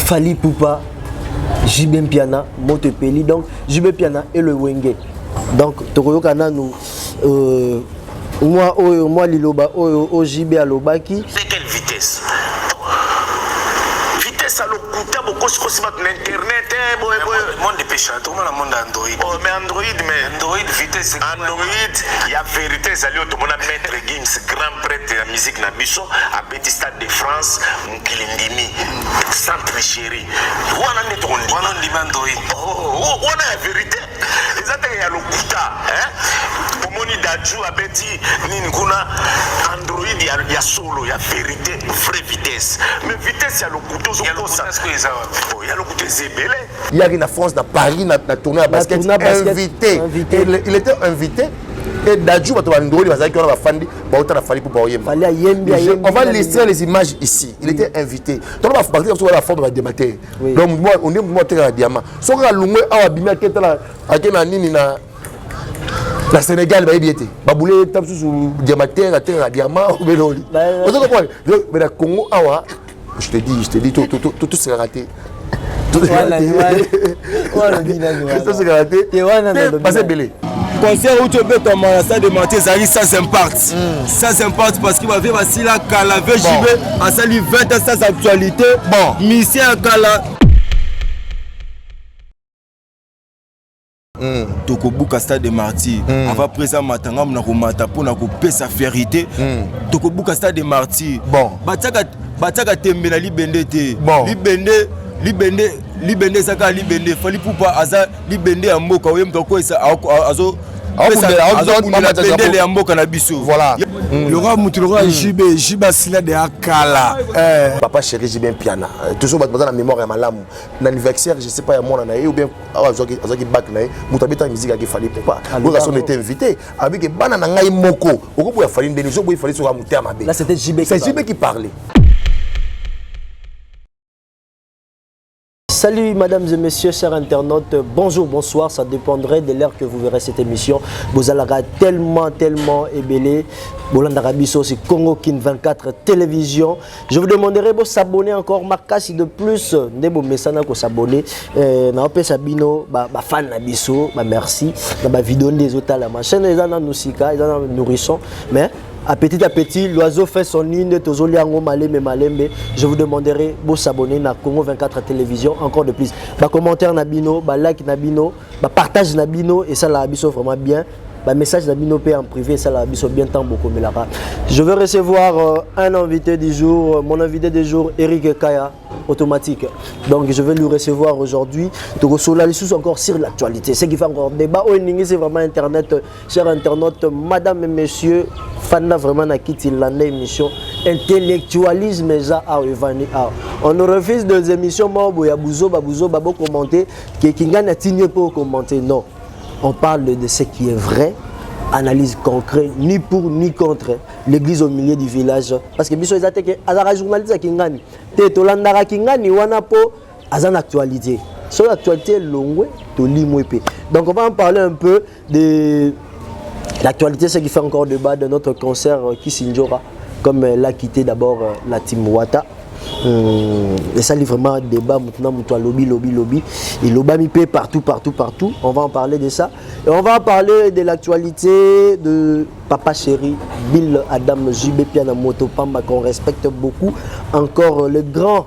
Fali Poupa, JB Piana, Motepeli, donc JB Piana et le Wenge. Donc, Tokoyo Kana nous, moi Liloba, JB Alobaki. C'est quelle vitesse? Vitesse à l'okuta, beaucoup de choses sur Internet, monde de péché, tout le monde Android. Oh, mais Android, vitesse. Android, il y a vérité, tout le monde a maître Gims, grand prêtre de la musique na biso, à Petit Stade de France, Mukilindimi, centre chéri. On a Android. Oh, on a la vérité. Les attaques, il y a l'okuta, hein? Pomoni Dadju a Betty, Ninguna, Android, il y a solo, il y a vérité, vraie vitesse. Mais vitesse, il y a l'okuta, il y a l'okuta, il y a une France, dans Paris, dans la tournée à basket, invité. Il était invité. Et Dadju, on va laisser les images ici. Il était invité. Donc, on va partir sur la forme de la démater. Donc, on est monté à diamant. Si on a l'ungwe, on a bimé la Sénégal va y être. Baboulé tape sur diamater, la terre à diamant. Mais le Congo, je te dis, tout sera raté. Tout sera raté. Passez belé. Concert où tu peux tomber ça de mentir, ça risque sans impact. Sans impact parce qu'il va vivre aussi la Calavé JB en salut 20 ans sans actualité. Bon, mission Kala. Tokobuka stade de martyrs. Avant présent matanga na ko mata pour na ko pesa vérité. Tokobuka stade de martyrs. Bon, bataka tembe na libende te. Libende saka libende Fali Poupa aza libende ya mboka oyem ko esa azo libende ya mboka na biso. Voilà. Le roi Moutoulora JB Sila de Akala. Papa chéri JB Piana. Toujours dans la mémoire ya malamu. L'anniversaire, je sais pas ya mona na ou bien azoki back na mutabeta musique ya Fali Poupa. Nous on était invité avec bana na ngai moko. Oko ya Fali ndeni so boy Fali so ka muté mabe. Là c'était JB. C'est JB qui parlait. Salut mesdames et messieurs, chers internautes, bonjour, bonsoir, ça dépendrait de l'heure que vous verrez cette émission. Vous allez tellement ébélé. Bolanda Rabiso, c'est Congo Kin 24 télévision. Je vous demanderai de s'abonner encore, marquage de plus, de vos messages pour s'abonner. Na Sabino, fan Nabiso, merci. Na vidéo des autres la chaîne, ils en nous sika, ils en nourrissons, mais à petit, l'oiseau fait son nid de Tozoliango Malembe Malembe. Je vous demanderai de s'abonner à Congo 24 télévision, encore de plus. Commentaire Nabino, like Nabino, partage Nabino, et ça la Abisso vraiment bien. Message Nabino en privé, ça la Abisso bien tant beaucoup. Je vais recevoir un invité du jour, mon invité du jour, Eric Kaya, automatique. Donc je vais lui recevoir aujourd'hui. Donc sur la liste encore sur l'actualité. Ce qui fait encore débat. C'est vraiment Internet, chers internautes, madame et messieurs. Fanda vraiment na quitté l'année émission intellectualisme on nous refuse des émissions babouzo babo commenter que kinga na tigné pour commenter. Non, on parle de ce qui est vrai, analyse concrète, ni pour ni contre l'église au milieu du village, parce que biso ezate que azara journaliste kingani te tolandara kingani wana po azan actualité sur l'actualité longwe to limwepe. Donc on va en parler un peu de l'actualité, ce qui fait encore débat de notre concert Kissinjora, comme l'a quitté d'abord la team Wata. Et ça, c'est vraiment un débat maintenant, lobby. Et lobby mi partout. On va en parler de ça. Et on va en parler de l'actualité de Papa Chéri, Bill Adam JB Piana Moto Pamba, qu'on respecte beaucoup. Encore le grand.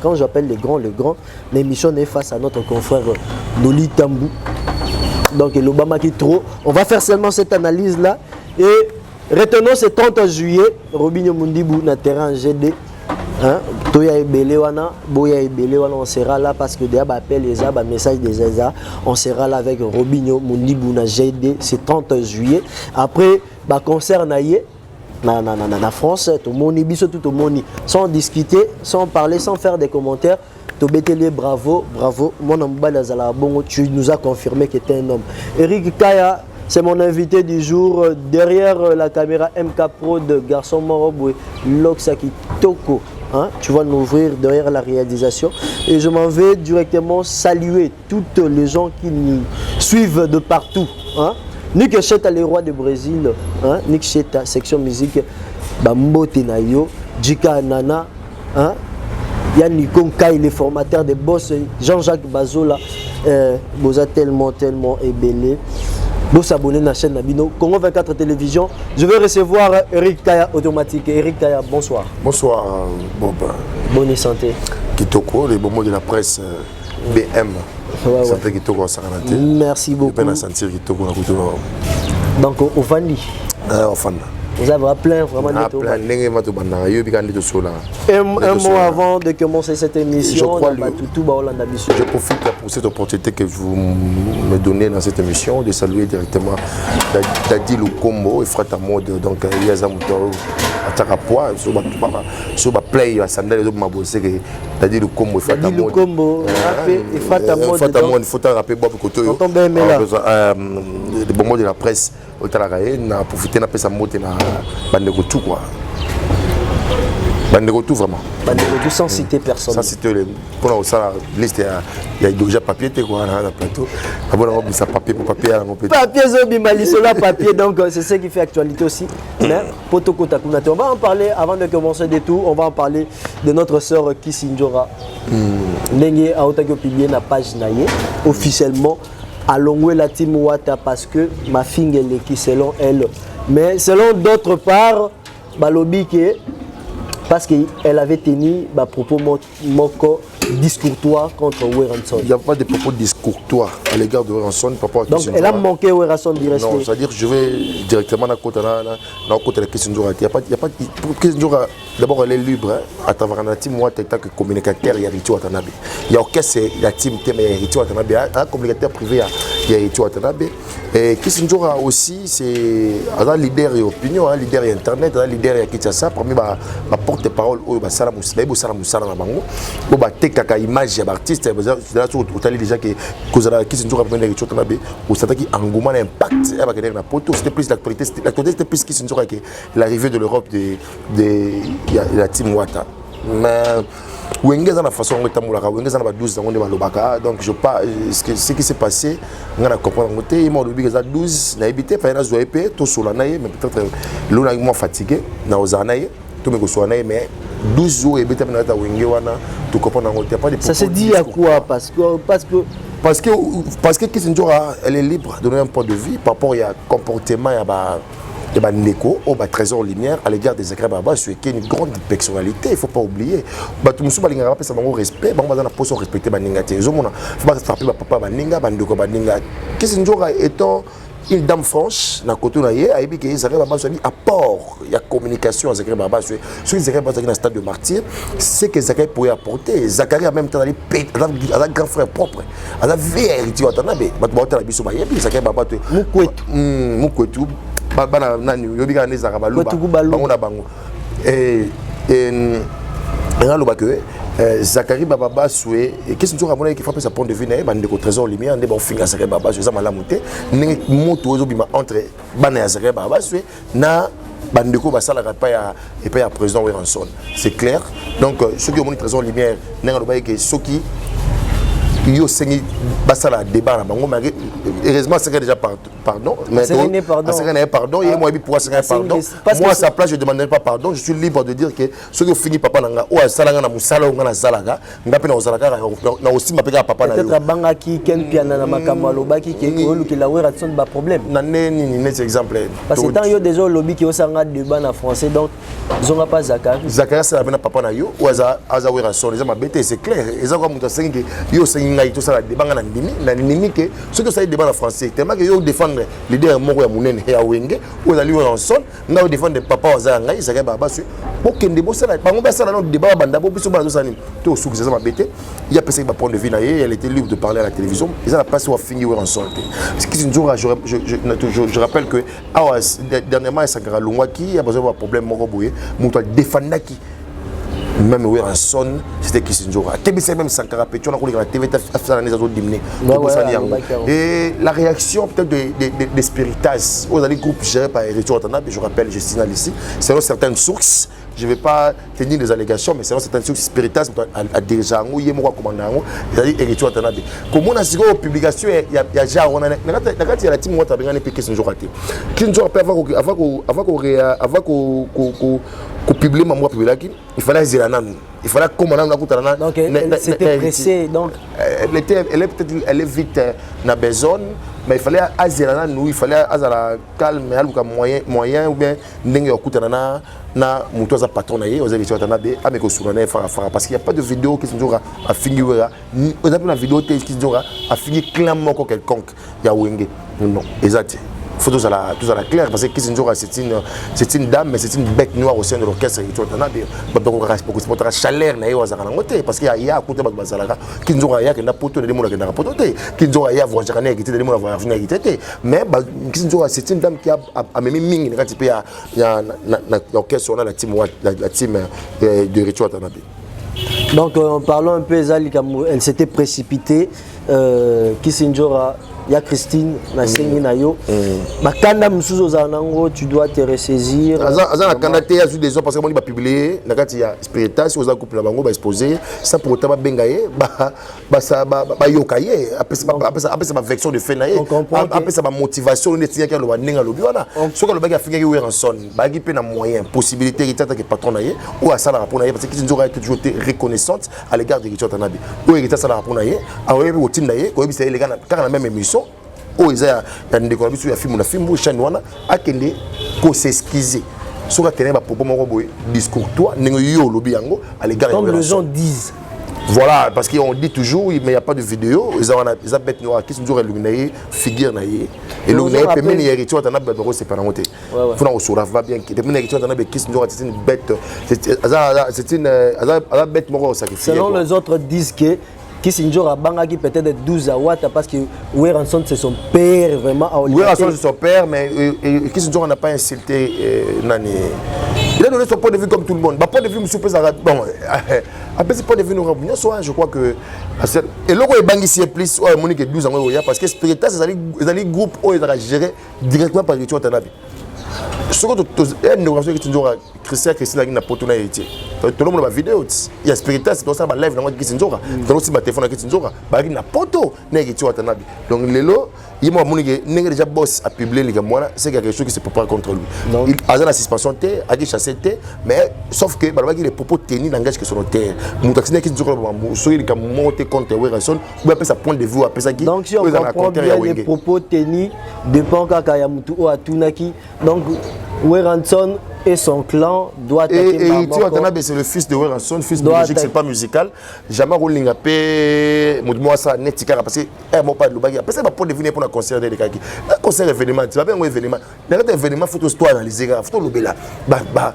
Quand j'appelle le grand, l'émission est face à notre confrère Noli Tambou. Donc l'Obama qui trop. On va faire seulement cette analyse là et retenons ce 30 juillet Robinho Mundibou na terrain GD. Toya Ebele wana, Boya Ebele wana, on sera là parce que déjà appel les a message des ESA, on sera là avec Robinho Mundibou na GD ce 30 juillet. Après concert naïe na France, tout moni biso tout moni sans discuter, sans parler, sans faire des commentaires. Tobetele, bravo, mon ambassadeur Zala Bongo, tu nous as confirmé que tu es un homme. Eric Kaya, c'est mon invité du jour. Derrière la caméra MK Pro de Garçon Moroboué, Loxaki Toko. Tu vas nous ouvrir derrière la réalisation. Et je m'en vais directement saluer toutes les gens qui nous suivent de partout. Nick Cheta, les rois du Brésil. Nick Cheta, section musique. Bambo Tenayo, Jika Nana. Yannick Konkai, le formateur des boss, Jean-Jacques Bazola, vous êtes tellement ébélé. Vous s'abonnez à la chaîne Nabino, Congo 24 Télévision. Je vais recevoir Eric Kaya automatique. Eric Kaya, bonsoir. Bonsoir, Bob. Bonne santé. Kitoko, les bons mots de la presse BM. Ouais. Santé Kitoko, Saranate. Merci beaucoup. Je peux sentir Kitoko. Donc, au Fandi. Au Fandi. Vous avez plein, vraiment. Un mot avant de commencer cette émission. Je profite pour cette opportunité que vous me donnez dans cette émission de saluer directement Dadi Lukombo et Frata Mode. Donc, il y a un moteur à Tarapoa, sur ma play, à Sandal, les autres Dadi Lukombo et Frata Mode. Dadi Lukombo et Frata Mode. Frata Mode, il faut rappeler Bob Koto. Les bons mots de la presse. On a profité de sa moto na bandeko tout quoi. Bandeko tout vraiment. Bandeko tout sans citer personne. Sans citer les pour ça liste il y a déjà papier quoi dans le plateau. Avant on a papier pour papier à mon papier zobimali sur la papier donc c'est ce qui fait actualité aussi. Mais potoko takunate on va en parler avant de commencer des tours, on va en parler de notre sœur Kisinjora. Ndenge a otaki publier na page naie officiellement Alongwe la team Wata parce que ma fille elle est qui selon elle. Mais selon d'autres parts, balobi que parce qu'elle avait tenu bah, propos moko discourtois contre Weranson. Il n'y a pas de propos discourtois à l'égard de Weranson. Donc elle a manqué Weranson du respect. Non, c'est-à-dire je vais directement dans le côté de la question. Il n'y a pas de question. D'abord elle est libre hein, à travers la team Wata que communicateur il y a Ritu Watanabe. Il y a orchestre la team thème il y a Ritu Watanabe. Un communicateur privé il y a Ritu Watanabe. Et Kisinjora aussi c'est un leader et opinion, un leader et internet, un leader et Kitasa. Parmi ma porte-parole au Salam Moussala na bango. Kaka image ya artiste là sur hôtel déjà que kozala Kisinjora pendant les choses nabe au stade qui engouement l'impact ya bakeder na poto c'était plus l'actualité c'était plus Kisinjora que l'arrivée de l'Europe de la team Wata mais Wenge dans la façon dont tamulaka Wenge dans la 12 ans on est malobaka donc je pas ce qui s'est passé on a comprendre côté il m'a dit que ça 12 na habité pas na zoepé to solanaye mais peut-être l'on moi fatigué na ozanaye tout me gosoanaye mais 12 jours et bien tu Wenge wana tu comprends pas de ça se dit à quoi parce que Kisinjora elle est libre de donner un point de vue par rapport à comportement de Neko au trésor lumière à l'égard des Zagreb Baba qui est une grande personnalité il faut pas oublier tout musu balinga rappeler ça bango respect bango bazana poso respecter baninga te ezomona faut pas frapper papa baninga bandeko baninga Kisinjora étant une dame franche na côté na ye aibi que Zagreb Baba soit apport il y a communication à Zagreb Baba sur Zagreb Baba dans le stade de martyr c'est que Zagreb pourrait apporter Zagreb en même temps d'aller à grand frère propre à la vérité Watanabe batota la biso ba yebi Zagreb Baba te mukwetu bana nani yobika neza kabaluba bango na bango et ngaloba que Zakari Baba soué qu'est-ce que tu as qui fait sa point de vue na bande ko trésor lumière ndé bon finga Zakari Baba soué ça malamuté moto ezobima entre bana Zakari Baba soué na bandeko basala pas ya président Weranson c'est clair donc ceux qui ont mon trésor lumière ngaloba que ceux qui yo sengi basala débat na bango mais heureusement c'est déjà pardon mais pardon et moi pour ça pardon moi à sa place je demanderai pas pardon je suis libre de dire que ceux qui fini papa nanga ou asalanga na musala ou na salaka ngape na osalaka na aussi mapeka papa na yo peut-être banga ki ken piana na makambo lobaki ke ko lu ki la Weranson ba problème na neni exemple parce que tant yo déjà lobby ki osanga débat na français donc zonga pas Zakari c'est la papa na yo ou aza Weranson les mabete c'est clair ils ont comme sengi yo sengi ngai tout ça la débat na ndimi que ceux que ça débat en français tellement que yo défendre leader moko ya munene ya Wenge ou za Weranson nga défendre papa za ngai Zagreb Baba su bokende bosala bango basala no débat banda bo biso bazo sani to suku ça mabete il y a personne qui va prendre de vie na elle était libre de parler à la télévision ils ont pas soit fini Weranson ce qui un jour je rappelle que dernièrement Sankara Lungwaki a besoin de problème moko boye muto défendre qui même Weranson c'était Kisinjora c'est même Sankara Petion on a la TV et la réaction peut-être des Spiritas aux groupes gérés par Ritu Watanabe je rappelle je signale ici selon certaines sources je ne vais pas tenir des allégations mais selon certaines sources Spiritas a déjà eu mon commandant c'est-à-dire Ritu Watanabe comme on a signé aux publications il y a déjà on a la team Watanabe on a piqué Kisinjora avant qu'on publie ma moi publié il fallait il fallait comme on a donc c'était pressé donc elle est vite na besoin mais il fallait azela nous il fallait azala calme aluka moyen ou bien ndenge okutana na muto za patron na ye oza biso tana be ameko surana fara parce qu'il y a pas de vidéo qui sont a fini wera on a la vidéo qui sont a fini clairement quelconque ya wenge non exact faut tous à la clair parce que Kisinjora c'est une dame mais c'est une bête noire au sein de l'orchestre et tout on a bien beaucoup de chaleur na yo azana ngote parce qu'il y a à côté de bazalaka Kisinjora ya que na poto de mola que na poto te Kisinjora ya voyager na qui te de mola voyager na qui mais Kisinjora c'est une dame qui a même mingi quand il peut ya na l'orchestre on a la team de Ritual Tanabe. Donc parlons un peu Ezali elle s'était précipitée Kisinjora il y a Christine na sengi na yo bakanda musuzo za nango tu dois te ressaisir azana kanda te azu des gens parce que moni ba publier na kati ya spiritas oza couple na bango ba exposer ça pour autant ba bengaye ba yokaye après ba vection de fait na ye après ça ba motivation ne tient que lo ninga lo biwana so que le bagi afika ki Weranson ba gi pe na moyen possibilité ritata que patron na ye ou asala rapport na ye parce que Kisinjora était toujours reconnaissante à l'égard de Richard Tanabe ou ritata sala rapport na ye awe bi otinda ye ko bi c'est les gars na même émission oh ils a ndeko na biso ya film na film chaîne wana akende ko s'excuser soka tenir ba propos moko boy discours toi ningo yo lobi yango à l'égard comme les gens disent voilà parce qu'on dit toujours mais il n'y a pas de vidéo ils ont bête noire qui sont toujours illuminé figure na yé et illuminé peut même y Ritual Tanabe ba c'est pas monter faut na osura va bien que depuis Ritual Tanabe qui sont toujours c'est une bête c'est une bête moko sacrifiée selon les autres disent que Kisinjora bangaki peut-être 12 à Ouatta parce que Weranson c'est son père vraiment à Olivier. Weranson c'est son père mais Kisinjora n'a pas insulté Nani. Il a donné son point de vue comme tout le monde. Bah point de vue monsieur Pesara bon après ce point de vue nous revenons soit je crois que et le est bangi si plus Monique 12 ans parce que Spiritas ils allaient groupe où ils allaient gérer directement par Ritual Tanabe. Ce que une négociation qui toujours Christine na poto na été tout le monde va vidéo il y a Spiritas c'est ça ba live na Kisinjora donc aussi ba téléphone na Kisinjora ba na poto na Ritual Tanabe donc lelo il m'a monique déjà boss a publié les moi c'est quelque chose qui se prépare contre lui il a la suspension té a chassé té mais sauf que ba les propos tenus langage que sur terre mon taxi Kisinjora ba so il comme monter contre Weranson ou après sa point de vue après ça qui donc si on comprend bien les propos tenus dépend kaka ya mutu o atunaki donc Weranson et son clan doit être et Tanabe c'est le fils de Weranson fils de musique c'est pas musical jamais rolling apé moi ça netika parce que moi pas de lobagi après ça va pour devenir pour un concert de kaki un concert événement tu vas bien un événement dans événement faut tout analyser faut lobela ba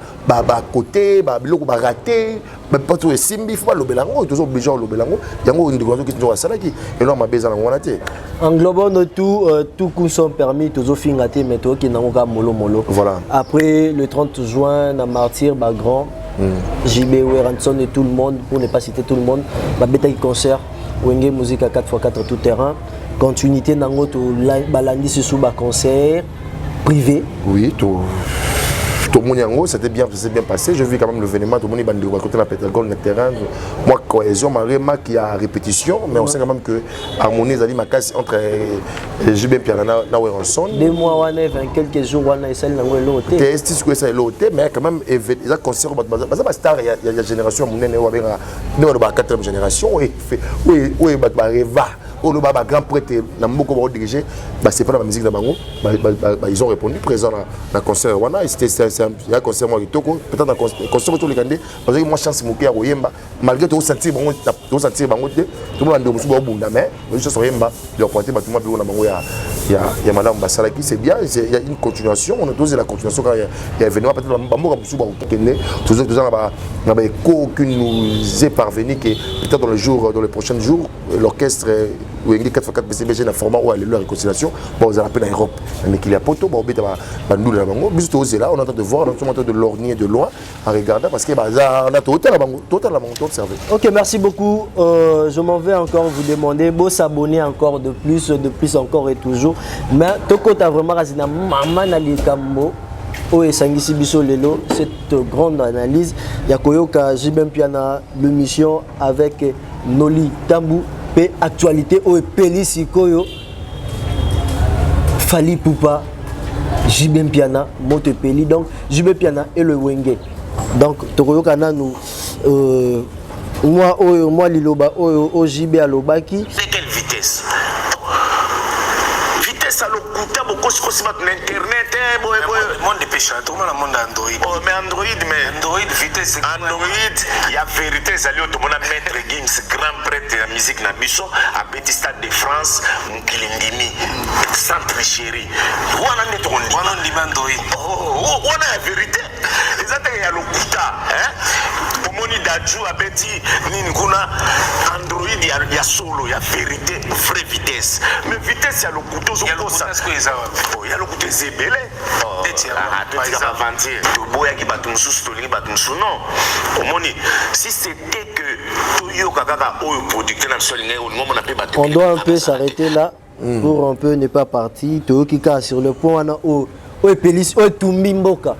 côté ba biloko ba raté pas tout simbi faut pas lobela ngo toujours obligé lobela ngo yango ndiko qui toujours ça qui et non ma beza ngona te englobant tout coup sont permis toujours fingaté mais toi qui n'angoka molo voilà après le 30 juin na martyr grand JB Weranson et tout le monde pour ne pas citer tout le monde ba beta concert Wenge musique à 4x4 tout terrain continuité nango to balandi sous ba concert privé oui tout le monde c'était bien passé je vis quand même l'événement tout le monde bandi côté la Pétragone le terrain moi cohésion ma remarque qui a répétition mais on sait quand même que harmonie zali makasi entre JB Piana na Weranson 2 mois wana quelques jours wana esali nango elote est-ce que ça elote mais quand même il a concert ba star il y a génération munene wa benga ne ba 4e génération oui ba reva le grand prêtre na mboko ba diriger ba c'est pas la musique na bango ils ont répondu présent dans concert wana c'était il y a concert moi kitoko peut-être dans concert tout les candidats parce que moi chance moké ya koyemba malgré tout sentir bango tout le monde musu ba bunda mais je so yemba leur pointer ba tout le monde na bango ya madame Basalaki c'est bien il y a une continuation on a dosé la continuation quand il y a événement peut-être bango musu ba kende toujours na ba écho qui nous est parvenu que peut-être dans les prochains jours l'orchestre ou 4x4 BCBG na format où aller la réconciliation bon vous appelez en Europe mais qu'il y a poto bon beta ba ndule la bango biso to là on attend de voir on attend de lorgner de loin en regardant parce que on a total la bango observer. OK merci beaucoup je m'en vais encore vous demander beau s'abonner encore de plus encore et toujours mais toko ta vraiment rasina maman na likambo o esangisi biso lelo cette grande analyse ya koyoka JB Piana l'émission avec Noli Tambou et actualité au Peli Sikoyo Fali Poupa JB Piana Mote Peli donc JB Piana et le Wenge donc Tokoyo Kana nous moi liloba au JB à Lobaki. C'est quelle vitesse? Vitesse à l'okuta, beaucoup de choses sur internet. Monde de péché, tout le monde a Android. Oh, mais Android, vitesse. Android, il y a vérité. Tout le monde a maître Gims, grand prêtre de la musique na Bisso, à Petit Stade de France, Mkilindimi, centre chéri. On a net Android. Oh, on a la vérité. Les attaques, il y a l'okuta. Pomoni Dadju a Betty, Ninkuna, Android, il y a solo, il y a vérité, vraie vitesse. Mais vitesse, il y a l'okuta. Il y a l'okuta Zébélé. Si c'était que on doit un peu s'arrêter là pour un peu ne pas partir. Toyokika sur le point où Tumbimboka.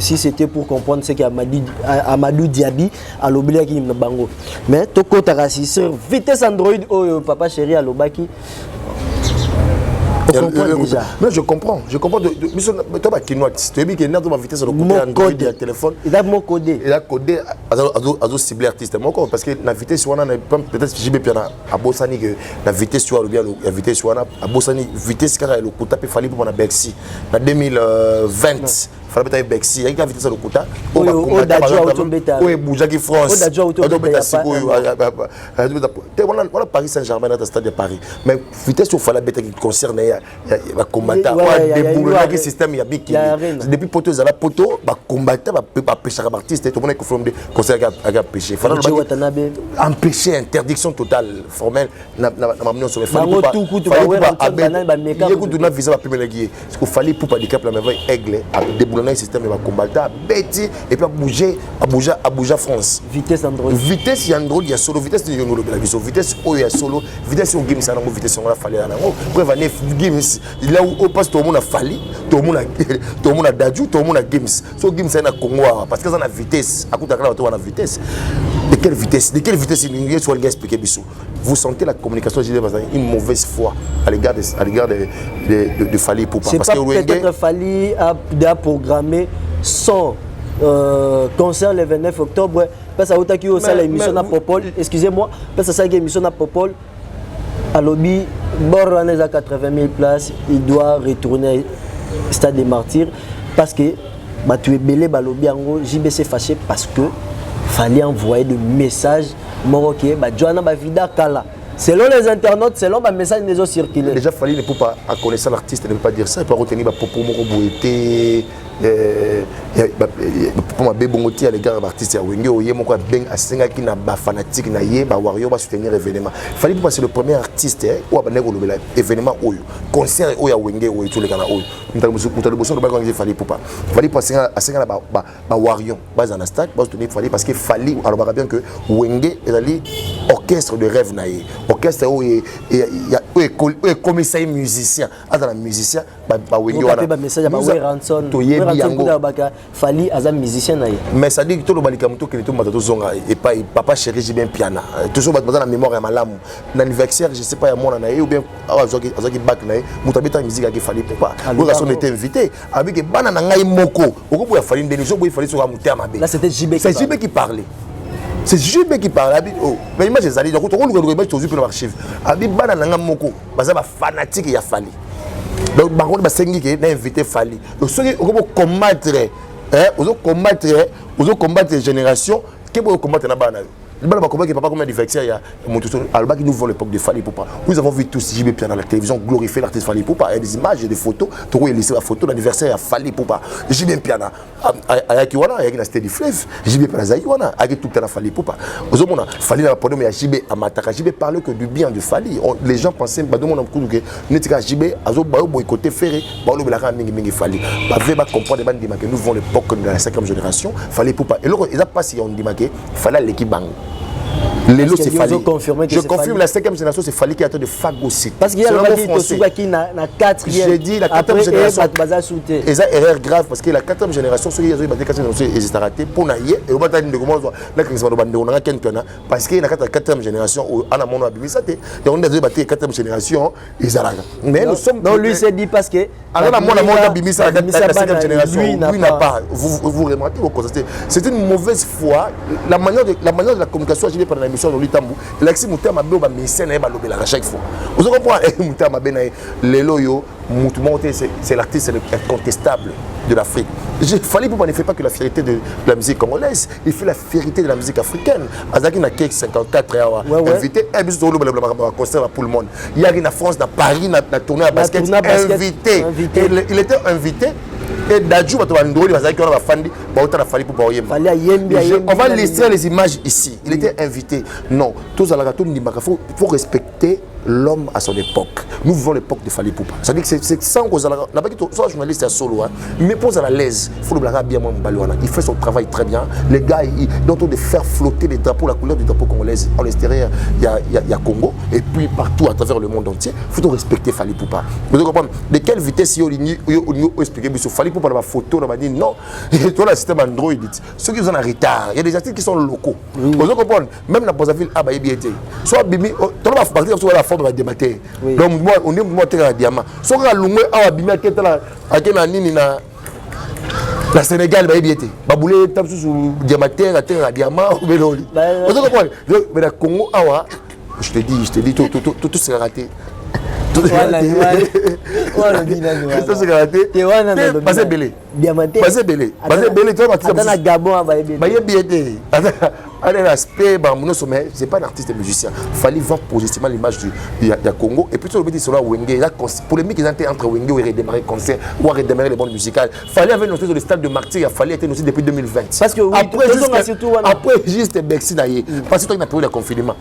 Si c'était pour comprendre ce qu'Amadou Diaby a l'obligé qui me bango. Mais Toko Tarasi sur vitesse Android, oh papa chéri à l'obaki. Mais je comprends. Mais toi, tu as dit que tu as vitesse de Android et téléphone. Il a mon codé. Il a codé à cibler l'artiste. Parce que la vitesse, peut-être JB Piana à Bossani, que la vitesse, la vitesse, à Bossani, vitesse, car le coup tapé fallait pour la Bexi. En 2020. Il fallait être Bexi. Il y a une vitesse de Kouta. Oui, Boujaki France. On a Paris Saint-Germain dans le stade de Paris. Mais vitesse, il fallait être qui concerne les combattants. Il y a système, il y a Biki. Depuis Poto, il y a Poto, les combattants, les pêcheurs artistes, tout le monde est confirmé conseil à pêcher. Il fallait empêcher, interdiction totale, formelle. Il fallait pour pas handicap la même aigle à débouler un système de combattant bêtis et puis à bouger France. Vitesse Android. Vitesse Android, il y a solo vitesse de Yongolo de la vision. Vitesse il y a solo vitesse au game ça n'a vitesse on a fallu là non. Preuve à 9 games là où on passe tout le monde a fallu, tout le monde a dadju, tout le monde a games. So game ça na Congo parce que ça na vitesse. À côté de là on a vitesse. De quelle vitesse il soit expliquer bisou. Vous sentez la communication une mauvaise foi à l'égard de Fally Poupa parce que peut-être Fally a programmé son concert le 29 octobre parce que au salle émission à Popol, excusez-moi, parce que ça émission à Popol à lobby bord à 80 000 places, il doit retourner au stade des Martyrs parce que tu es belé balobi en JBC fâché parce que fallait envoyer des messages moroké Joana Bavida Kala. Selon les internautes, selon le message des autres circulé. Déjà, Fally ne peut pas connaître l'artiste, ne peut pas dire ça, il peut retenir propos Moroboété, pour ma bébongoti à l'égard de l'artiste à Wenge, ou yé moko ben à senga qui n'a pas fanatique na yé ba wario ba soutenir événement. Fally Poupa c'est le premier artiste ou ba nego lobela événement oyo concert oyo à Wenge oyo tous les kana oyo. Mutalo boson ba quand Fally Poupa. Fally Poupa senga ba wario ba za na stade ba soutenir Fally parce que Fally alors ba bien que Wenge ezali orchestre de rêve na yé. Orchestre oyo et commissaire musicien. Ada musicien ba Wenge wana. Ba message ba Ranson. Fally as un musicien. Mais ça dit que tout le monde qui est et pas papa chéri j'ai bien piano. Toujours dans la mémoire à malam. L'anniversaire, je sais pas à mon année ou bien à qui back naï. Mutabeta musique qui Fally Poupa. Nous avons été invités avec banana ngai moko. Au coup il fallait une décision il fallait sur un muté à ma. Là c'était JB. C'est JB qui parlait. C'est JB qui parle. Oh, mais imagine ça dit donc on le image toujours pour l'archive. Abi banana ngai moko. Baza ba fanatique ya Fally. Donc par contre ba sengi qui est invité Fally. Donc ceux qui combattre les générations qui vont combattre la banane. Le bal va combattre papa comme un divertir il y a Alba qui nous vend l'époque de Fally Poupa. Nous avons vu tous JB Piana à la télévision glorifier l'artiste Fally Poupa. Il y a des images et des photos. Tu vois laisser la photo d'anniversaire à Fally Poupa. JB Piana à Kiwana, il y a une sté du fleuve. JB Piana à Kiwana, avec tout le Fally Poupa. Aux hommes Fally n'a pas de mais JB à Mataka. JB parlait que du bien de Fally. Les gens pensaient bah de mon coup que n'était JB azo bayo boycotté ferré, bayo le la mingi Fally. Bah va comprendre des bandes que nous vont l'époque de la 5e génération Fally Poupa. Et là ils a pas si on dit que Fally l'équipe bang. Lelo c'est Fali. Je confirme la 5e génération c'est Fali qui est en train de phagocyter. Parce qu'il y a le qui na 4e. J'ai dit la 4e génération. Et ça erreur grave parce que la 4e génération ceux qui ont battu 4e génération ils étaient ratés pour naïe et au bas de comment là que ça va bande on a quelqu'un parce que la 4e génération on a mon abimi ça et on a battu 4e génération ils arrêtent. Mais nous sommes non lui s'est dit parce que alors la mon abimi ça la 5e génération lui n'a pas vous remarquez vous constatez c'est une mauvaise foi la manière de la communication agée par l'émission de l'Itambu Alexis Mutema be ba mécène ba lobela à chaque fois vous comprenez Mutema be na lelo yo Mutuma c'est l'artiste incontestable de l'Afrique. Il fallait pour ne fait pas que la fierté de la musique congolaise, il fait la fierté de la musique africaine. Azaki na Cake 54 invité et bis dolo blablabla concert pour le monde. Il y a en France dans Paris na tournée à basket invité. Il était invité et Dadju bato bandoli bazaki on va fandi ba autant fallait pour Boyem. On va laisser les images ici. Il était invité. Non, tous à la gâteau ndimaka faut respecter l'homme à son époque. Nous vivons l'époque de Fally Ipupa. Ça veut dire que c'est sans cause la pas soit journaliste à solo mais pose à la l'aise. Il faut le blaguer bien il fait son travail très bien. Les gars ils dont on de faire flotter les drapeaux la couleur du drapeau congolais en l'extérieur, il y a Congo et puis partout à travers le monde entier. Il faut respecter Fally Ipupa. Vous comprenez de quelle vitesse il expliquer sur Fally Ipupa dans la photo on va dire non. Toi le système Android ceux qui sont en retard, il y a des artistes qui sont locaux. Vous comprenez même la Brazzaville a bien soit bimi toi va partir sur la forme va débattre. Donc moi on est moi terre diamant. Soit la lungwe a bimi a ketala a kena nini na la Sénégal va bien été. Baboulé tape sur diamantaire à terre diamant ou beloli. Vous comprenez mais la Congo awa je te dis tout sera raté. Tout sera raté. Passez belé. Diamantaire. Passez belé. Passez belé toi va dans Gabon va bien été. Allez, l'aspect, c'est pas un artiste musicien. Il fallait voir positivement l'image du Congo. Et puis, tu le sur la Wenge, la polémique entre Wenge et redémarrer le concert ou redémarrer les bandes musicales. Il fallait avoir noté sur le stade de Martyr, il fallait être noté depuis 2020. Parce que oui, après, juste Bexi d'ailleurs. Parce que tu as une période de confinement.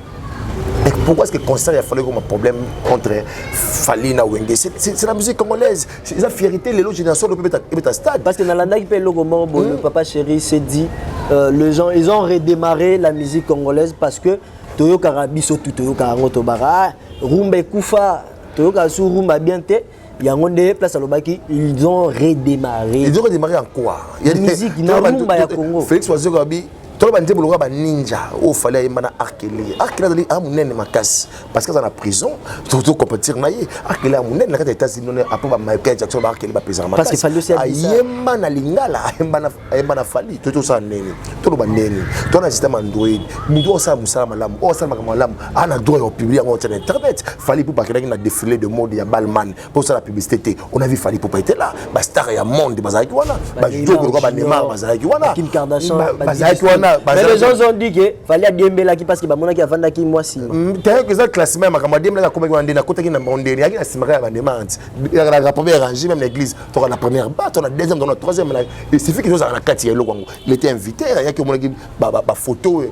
Et pourquoi est-ce que le concert il a fallu comme un problème entre Fally et Wenge? C'est la musique congolaise. C'est la fierté, les autres générations de mettre à stade. Parce que dans la qui paye le roman, le papa chéri s'est dit, les gens, ils ont redémarré la musique congolaise parce que Toyo Karabiso, Toyo Karangotobara, Rumba Koufa, Toyo Kasu Rumba Bienté. Il y a des places à l'Obaki, ils ont redémarré. Ils ont redémarré en quoi? Il y a des musiques, il y a Rumba Congo. Félix Wazogabi. Tout le monde dit ninja au fallait y Arkeli a mon makasi parce que dans la prison tout compétir naïe Arkeli a mon na les États-Unis après Michael Jackson Arkeli ba pesant parce qu'il fallait aussi ayemba na lingala ayemba na Fally tout ça nene tout le nene tout un système Android mundo ça musala malam o ça malam ana droit au public en internet Fally pour pas qu'il y a défilé de mode ya Balman pour ça la publicité on a vu Fally pour pas être là ba star ya monde bazaki wana ba jogo ko ba Neymar bazaki wana Kim Kardashian bazaki wana. Mais les gens ont dit que fallait Dembélé qui parce que Bamona qui a vendu qui moi si. T'as que ça classement ma Dembélé a comme on dit na côté qui na mondé, il y a qui na ba demande. La première rangée même l'église, tu as la première bas, tu as la deuxième, tu as la troisième là. Il suffit que nous à la 4e Kongo. Il était invité, il y a qui on qui ba photo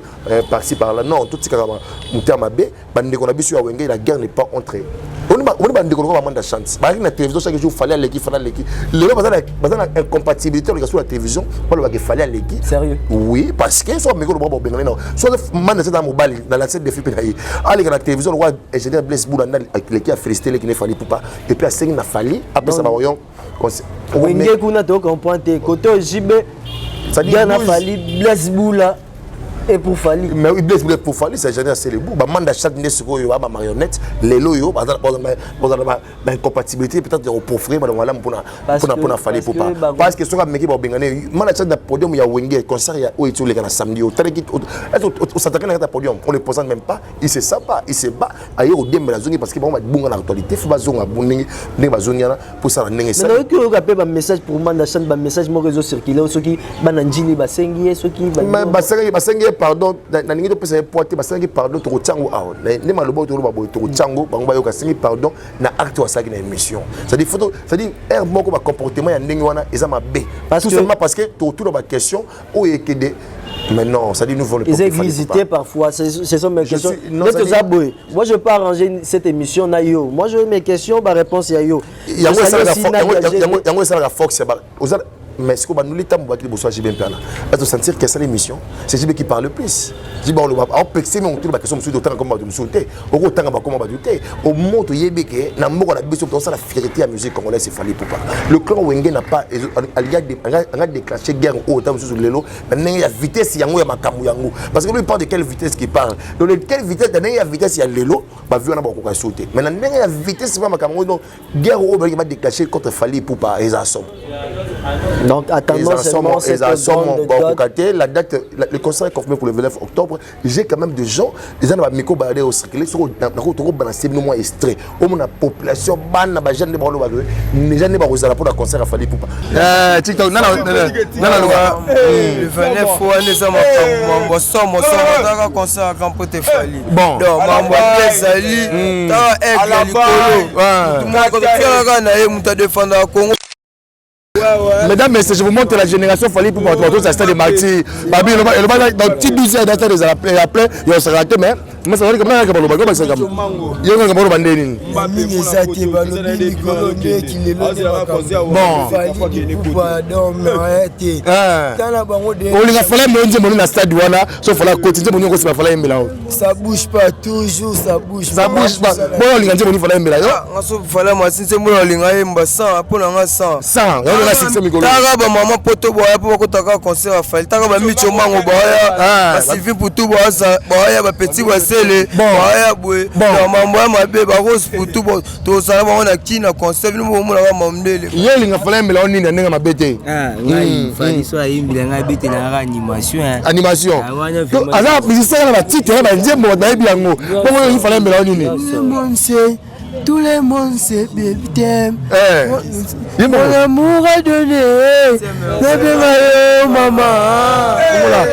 par-ci par là. Non, tout ce qui a Mutema B, bande qu'on a vu sur Wenge, la guerre n'est pas entrée. On bande qu'on va demander chance. Par exemple la télévision chaque jour fallait l'équipe. Le bazana incompatibilité avec la télévision, pour le fallait l'équipe. Sérieux? Oui, parce que soit meko bo bengalé non soit man dans mobile dans la scène de flip naï allez la télévision le roi ingénieur Blaise Boulanda qui a félicité les qui ne fallait pas et puis à 5 na Fally après ça va voyons Wenge kuna to comprendre côté JB ça dit na Fally Blaise Boula et pour Fally mais Blaise Boula pour Fally c'est ingénieur c'est le bout ba manda chaque ne siko yo ba marionnette les loyo ba incompatibilité peut-être au pauvre ba wala pour Fally pour pas parce que soka meki ba bengané man chaque na podium ya Wenge concert ya o etu le kana samedi au tariki au s'attaquer na podium on le présente même pas il se sait pas il se bat ailleurs au dembe la zone parce que ba bunga na actualité faut ba zonga buningi ne ba zonia pour ça ndenge ça mais que ka ba message pour manda chaque ba message mo réseau circuler ceux qui bananjini ba sengi ceux qui ba sengi pardon na ningi to pesa poite ba sengi pardon to tsango awo ne malobo to ba to tsango bango ba yo ka sengi pardon na acte wa saki na émission ça dit photo ça dit air moko ba comportement ya ndenge wana eza mabe tout seulement parce que tout dans ba question o ekede. Mais non, ça dit nous voulons ils existent parfois, ce sont mes questions. Moi je peux arranger cette émission na yo. Moi je mes questions, ma réponse ya yo. Il y a la Fox mais ce qu'on va nous l'état on va qu'il bosse JB Piana à sentir que c'est l'émission c'est JB qui parle le plus dit bon le va on pexer mais on trouve que son monsieur d'autant comme de sauter au autant comme va douter au monde yebeke na moko na biso pour ça la fierté à musique congolaise c'est fallait pour pas le clan Wenge n'a pas il a déclenché guerre au temps sur lelo mais il y a vitesse yango ya makamu yango parce que lui parle de quelle vitesse qui parle donc quelle vitesse il y a vitesse il y a lelo ba vu on a beaucoup sauter mais il y a vitesse pas makamu donc guerre au va déclencher contre fallait pour pas les assombres. Donc attendons seulement cette la date le concert est confirmé pour le 29 octobre. J'ai quand même des gens les gens va micro balader au circuler sur na balancer nous moins extrait au mon population ban na ba jeune de balo ba les gens ne ba rozala pour le concert a fallu pour pas TikTok non le 29 fois les hommes mon somme dans concert quand peut te fallu bon donc mambo ezali ta aigle likolo tout monde quand na ye muta défendre Congo. Mesdames, messieurs, je vous montre la génération Fally Ipupa pour tous à stade de Marty. Babi, dans petit 12 ans d'être des appels, il y a raté mais mais ça va comme ça comme le ça comme. Il y a comme bandeni. Babi ça qui va le Nicolas qui le bon. Fally Ipupa donc arrêtez. Kana bango de. On les a fallu monter mon na stade wana, sauf la continuer mon ko ça fallait mbela. Ça bouge pas toujours, ça bouge pas. Bon on linga mon fallait mbela yo. Ngaso fallait moi si c'est mon linga yemba 100 pour nga 100. 100. Taka ba mama poto boya po ko taka concert afali taka ba micho mango boya ba Sylvie Poutou boya ba petit wasele boya boye ba mambo ya mabe ba rose Poutou bo to sala ba na kina concert ni mo mo na mamdele yelinga fala mbela oni na nenga mabete ngai fali so ayimbila ngai bete na animation ala musicien na ba titre ba nzembo na yebi yango bongo ni fala mbela oni ni tout le monde sait baby t'aime mon amour a donné bébé maman voilà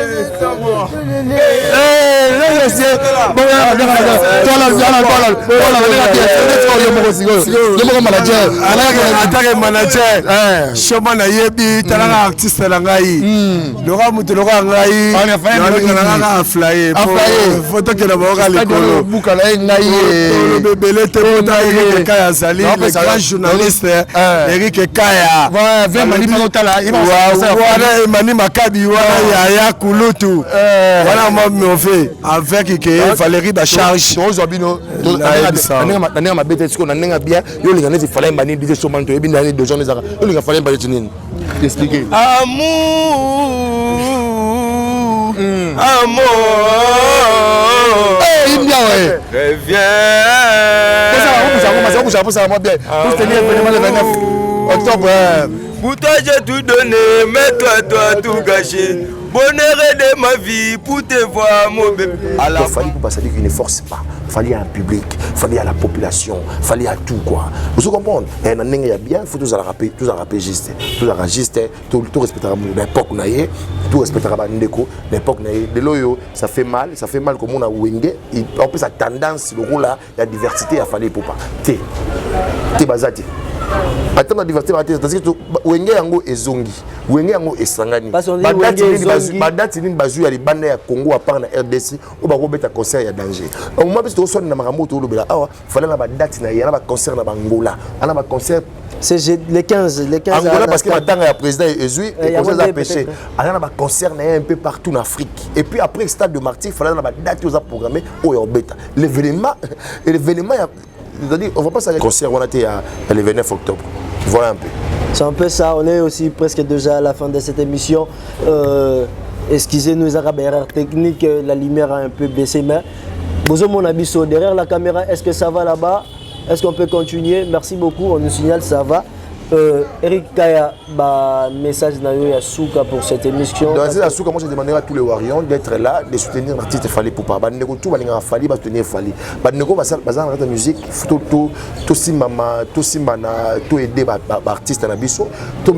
manager shoma na yebi talanga artiste la ngai loka mutu loka ngai na flyer photo que na boka likolo buka na ngai le bébé te Eric Kaya Zali, le grand journaliste Eric Kaya. Voilà, Mani Makotala. Voilà, Mani Makabi, voilà, Yaya Kouloutou. Voilà, moi, me fait avec Valérie Bacharge. Aujourd'hui, on a ma bête, on a bien, il y a des fallait Mani, des choses, il y a des gens, il y a fallait Mani. Expliquez. Amour, amour. Reviens. Ça va bien. Pour tenir événement le 29 octobre. Pour toi j'ai tout donné, mais toi tout gâché. Bonheur de ma vie pour te voir mon bébé. Alors Fally Ipupa ça dit qu'il ne force pas. Fallait un public, fallait à la population, fallait à tout quoi. Vous comprenez? Et na nenga ya bien, faut tous à rapper juste, tout respectera l'époque naie, tout respectera bandeko, l'époque naie. De loyo, ça fait mal comme on a Wenge, en plus sa tendance le rôle là, la diversité a Fally Ipupa. Té bazati. Attends la diversité parce que Wenge yango ezongi, Wenge yango esangani. Badati ni bazu ya libanda ya Congo à part na RDC, o ba robeta concert ya danger. Au moment où on na maramoto lobela awa, fallait na badati na ya na ba concert na Angola, ana ba concert c'est les 15 Angola parce que maintenant le président Ezui et comme ça pêché. Ana ba concert na un peu partout en Afrique. Et puis après le stade de Martyr, fallait na ba date aux programmé au Yobeta. L'événement c'est-à-dire, on va pas s'arrêter. Le concert, on a été le 29 octobre. Voilà un peu. C'est un peu ça. On est aussi presque déjà à la fin de cette émission. Excusez-nous, les arabes, erreur technique, la lumière a un peu baissé. Mais, bonjour mon abisso, derrière la caméra, est-ce que ça va là-bas? Est-ce qu'on peut continuer? Merci beaucoup, on nous signale, ça va. Eric Kaya, message à Souka pour cette émission. Dans cette Souka, moi je demanderai à tous les Warriors d'être là, de soutenir l'artiste Fally Ipupa. Tout va Fally, va soutenir Fally. Bandeko va faire la musique, tout simama, tout simana, tout aider l'artiste na biso, tout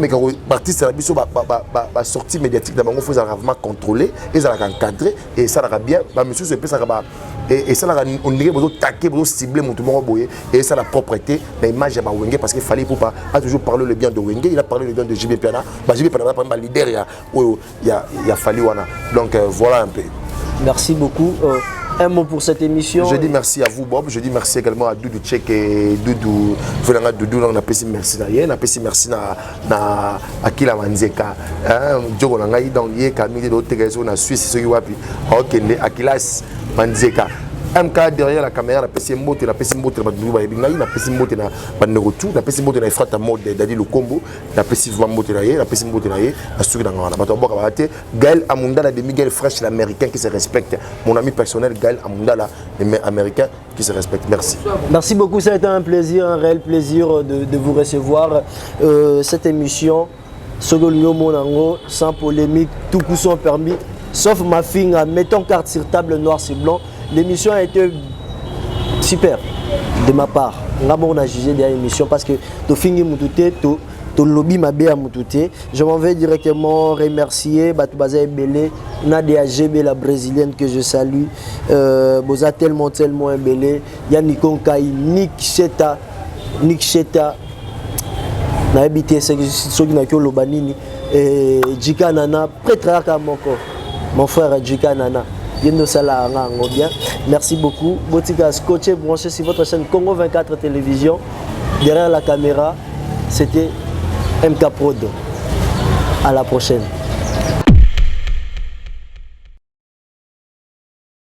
artiste na biso va sortie médiatique d'abord, il faut vraiment contrôler, et ça va encadrer et ça va bien. Monsieur se peut ça va et ça on dirait besoin taquer, besoin cibler mon tout le monde et ça la propreté, l'image de Wenge parce que Fally Ipupa a toujours parlé le bien de Wenge, il a parlé le bien de JB Piana. JB Piana par exemple leader il y a Fally Wana. Donc voilà un peu. Merci beaucoup. Un mot pour cette émission. Je dis merci à vous, Bob. Je dis merci également à Doudou Tchèque et Doudou. Doudou, on a passé merci à Yen, on a passé merci à Akila Manzeka. Djogo Nangaï, donc, il y a Camille de Haute-Gazo, on a Suisse, ce qui est Akile Akilas Manzeka. MK derrière la caméra, la PC Mote, la PC Mote, la PC Mote, la Nerotu, la PC Mote, la Frata Mode, Dadi le combo, la PC Mote, la PC Mote, la Suki Dangana. Gaël Amundala, de Miguel Fresh, l'américain qui se respecte. Mon ami personnel, Gaël Amundala, l'américain qui se respecte. Merci. Merci beaucoup, ça a été un plaisir, un réel plaisir de vous recevoir. Cette émission, sans polémique, tout coup sont permis, sauf ma fille, mettons carte sur table noir sur blanc. L'émission a été super de ma part. On a jugé derrière l'émission parce que tu finis ton lobby m'a bien moutouté. Je m'en vais directement remercier Batoubaza Ebele, Nadia GB, la brésilienne que je salue. Boza tellement Ebele. Yannick Onkai, Nick Cheta. Na habité ceux qui n'ont que l'Obanini. Et Djika Nana, prêtre à mon frère Djika Nana. Bien. Merci beaucoup. Botika scotché branché sur votre chaîne Congo 24 Télévision. Derrière la caméra, c'était MK Prod. À la prochaine.